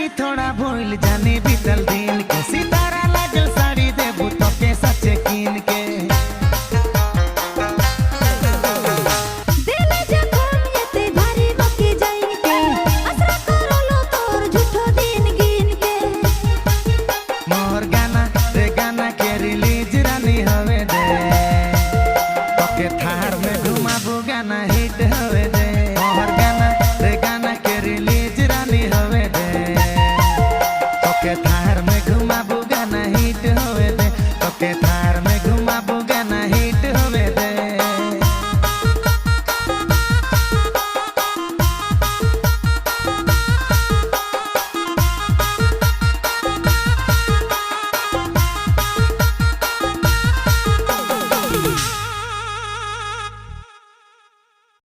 जानी थोड़ा भूल जानी बीतल दिन के सितारा लागल साड़ी देबू तो के सच्चे कीन के दिल जखम एते भारी बकी जाइन के असरा करलो तोर झूठो दिन गिन के मोर गाना रे गाना के रिलीज रानी हवे दे तो के थार में घुमाबू गाना हिट हवे दे।